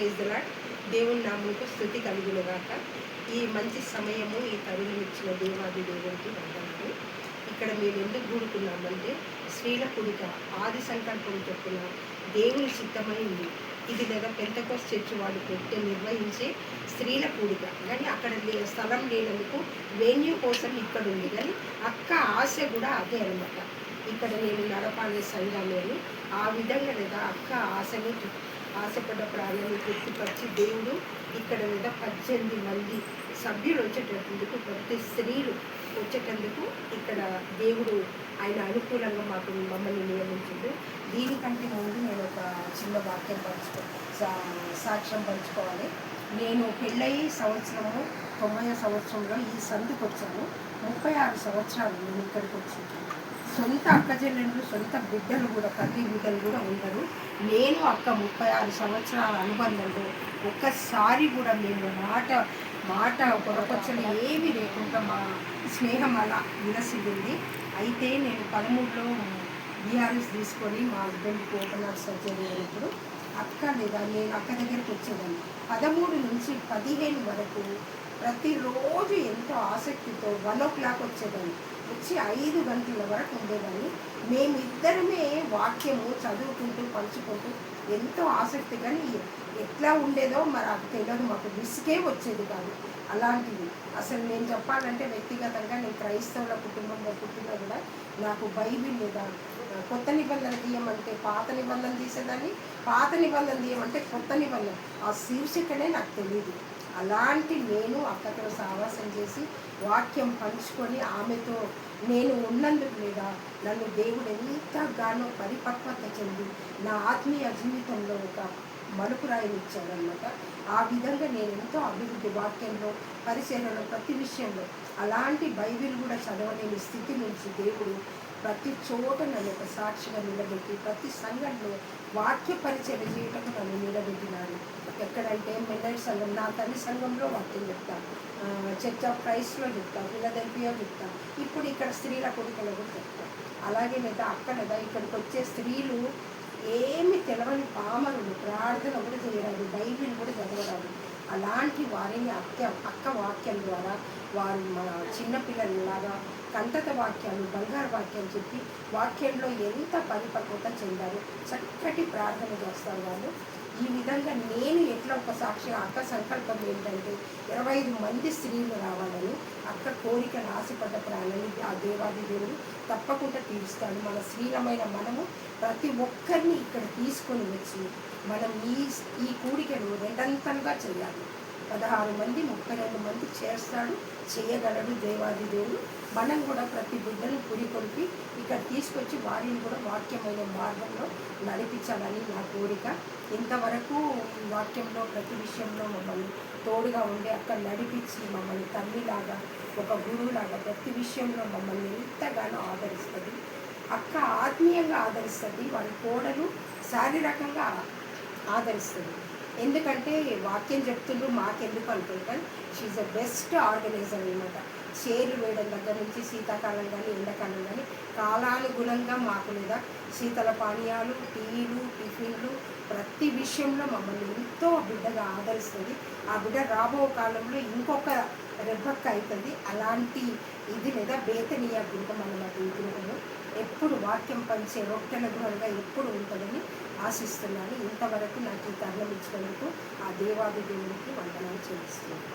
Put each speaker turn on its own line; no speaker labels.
Praise the lord. దేవుని నామమునకు స్తుతి కలుగునుగాక. ఈ మంచి సమయము, ఈ తరుణం ఇచ్చిన దేవాది దేవునికి వందనాలు. ఇక్కడ మేము ఎందుకు కూడుకున్నామంటే స్త్రీల కూడిక ఆది సంకల్పం చొప్పున దేవుని చిత్తమై ఉంది. ఇది లేదా పెంతెకోస్తు చర్చి వాళ్ళు నిర్వహించే స్త్రీల కూడిక. కానీ అక్కడ స్థలం లేనందుకు వెన్యూ కోసం ఇక్కడ ఉంది. కానీ అక్క ఆశ కూడా అదే అనమాట. ఇక్కడ నేను నడపాలే సంఘాలను ఆ విధంగా లేదా అక్క ఆశపడ్డ ప్రాణాన్ని తృప్తిపరిచి దేవుడు ఇక్కడ లేదా 18 మంది సభ్యులు వచ్చేటందుకు, ప్రతి స్త్రీలు వచ్చేటందుకు ఇక్కడ దేవుడు ఆయన అనుకూలంగా మమ్మల్ని నియమించిండు. దీనికంటే ముందు నేను ఒక చిన్న వాక్యం సాక్ష్యం పంచుకోవాలి. నేను పెళ్ళయి సంవత్సరము 90వ సంవత్సరంలో ఈ సందుకు వచ్చాను. 36 సంవత్సరాలు నేను ఇక్కడికి వచ్చాను. సొంత అక్కచెల్లెళ్ళు, సొంత బిడ్డలు కూడా, తల్లి బిడ్డలు కూడా ఉండరు. నేను అక్క 36 సంవత్సరాల అనుబంధంలో ఒక్కసారి కూడా మేము మాట పొరపచ్చలు ఏమీ లేకుండా మా స్నేహం అలా విలసిల్లింది. అయితే నేను 13లో బీఆర్ఎస్ తీసుకొని మా హస్బెండ్కి ఓపెన్ హార్ట్ సర్జరీ అయినప్పుడు అక్క లేదా నేను అక్క దగ్గరికి వచ్చేదాన్ని. 13 నుంచి 15 వరకు ప్రతిరోజు ఎంతో ఆసక్తితో 1 o'clock వచ్చేదాన్ని. వచ్చి 5 గంటల వరకు ఉండేదాన్ని. మేమిద్దరమే వాక్యము చదువుకుంటూ పంచుకుంటూ ఎంతో ఆసక్తి. కానీ ఎట్లా ఉండేదో మరి అది తెలియదు, మాకు విసుగే వచ్చేది కాదు. అలాంటివి అసలు నేను చెప్పాలంటే వ్యక్తిగతంగా నేను క్రైస్తవుల కుటుంబంలో పుట్టినా కూడా నాకు బైబిల్ లేదా కొత్త నిబంధన తీయమంటే పాత నిబంధన తీసేదాన్ని, పాత నిబంధన తీయమంటే కొత్త నిబంధన, ఆ శీర్షికనే నాకు తెలియదు. అలాంటి నేను అక్కతో సావాసం చేసి వాక్యం పంచుకొని ఆమెతో నేను ఉన్నందుకు లేదా నన్ను దేవుడు ఎంతగానో పరిపక్వత చెంది నా ఆత్మీయ జీవితంలో ఒక మలుపురాయిని ఇచ్చాడనమాట. ఆ విధంగా నేను ఎంతో అభివృద్ధి, వాక్యంలో, పరిశీలనలో, ప్రతి విషయంలో. అలాంటి బైబిల్ కూడా చదవలేని స్థితి నుంచి దేవుడు ప్రతి చోట నన్ను ఒక సాక్షిగా నిలబెట్టి ప్రతి సంఘంలో వాక్య పరిచయం చేయటం నన్ను నిలబెట్టినాడు. ఎక్కడంటే మెన్నైట్ సంఘం, నా తల్లి సంఘంలో వాక్యం చెప్తాను, చర్చ్ ఆఫ్ క్రైస్ట్లో చెప్తాను, ఫిలదెల్ఫియా చెప్తాను, ఇప్పుడు ఇక్కడ స్త్రీల కొడుకులో కూడా చెప్తాను. అలాగే లేదా అక్క లేదా ఇక్కడికి వచ్చే స్త్రీలు ఏమి తెలవని పామరులు, ప్రార్థన కూడా చేయరాదు, బైబిల్ కూడా చదవరాదు. అలాంటి వారిని అక్క వాక్యం ద్వారా వారు మన చిన్నపిల్లలలాగా కంటత వాక్యాలు, బంగారు వాక్యాలు చెప్పి వాక్యంలో ఎంత పరిపక్వత చెందారు, చక్కటి ప్రార్థన చేస్తారు వాళ్ళు. ఈ విధంగా నేను ఎట్లా ఒక సాక్షిగా అక్క సంకల్పం ఏంటంటే 25 మంది స్త్రీలు రావాలని, అక్క కోరికను ఆశపడ్డ ప్రాణాన్ని ఆ దేవాది దేవుడు తప్పకుండా తీరుస్తాడు. మన స్త్రీలమైన మనము ప్రతి ఒక్కరిని ఇక్కడ తీసుకొని వచ్చి మనం ఈ కూడికను రెండంతలుగా చేయాలి. 16 మంది 32 మంది చేస్తాడు, చేయగలడు దేవాది దేవుడు. మనం కూడా ప్రతి బిడ్డను పురికొల్పి ఇక్కడ తీసుకొచ్చి వారిని కూడా వాక్యమైన మార్గంలో నడిపించాలని నా కోరిక. ఇంతవరకు వాక్యంలో ప్రతి విషయంలో మమ్మల్ని తోడుగా ఉండి అక్కడ నడిపించి మమ్మల్ని తల్లిలాగా, ఒక గురువులాగా ప్రతి విషయంలో మమ్మల్ని ఎంతగానో ఆదరిస్తుంది. అక్క ఆత్మీయంగా ఆదరిస్తుంది, వారి కోడలు శారీరకంగా ఆదరిస్తుంది. ఎందుకంటే వాక్యం చెప్తుండ్రు మాకెందుకు అనుకుంటారు, కానీ షీఈ్ ద బెస్ట్ ఆర్గనైజర్ అనమాట. షేర్లు వేయడం దగ్గర నుంచి శీతాకాలం కానీ ఎండాకాలం కానీ కాలానుగుణంగా మాకు లేదా శీతల పానీయాలు, టీలు, టిఫిన్లు ప్రతి విషయంలో మమ్మల్ని ఎంతో బిడ్డగా ఆదరిస్తుంది. ఆ బిడ్డ రాబో కాలంలో ఇంకొక రెబ్బక్క అవుతుంది. అలాంటి ఇది లేదా బేతనీయ గృహం అన్నమాట. ఈ గృహంలో ఎప్పుడు వాక్యం పంచే రొట్టెల గృహంగా ఎప్పుడు ఉంటుందని ఆశిస్తున్నాను. ఇంతవరకు నాకు ఈ తరుణం ఇచ్చినందుకు ఆ దేవాది దేవునికి వందనాలు చెల్లిస్తున్నాను.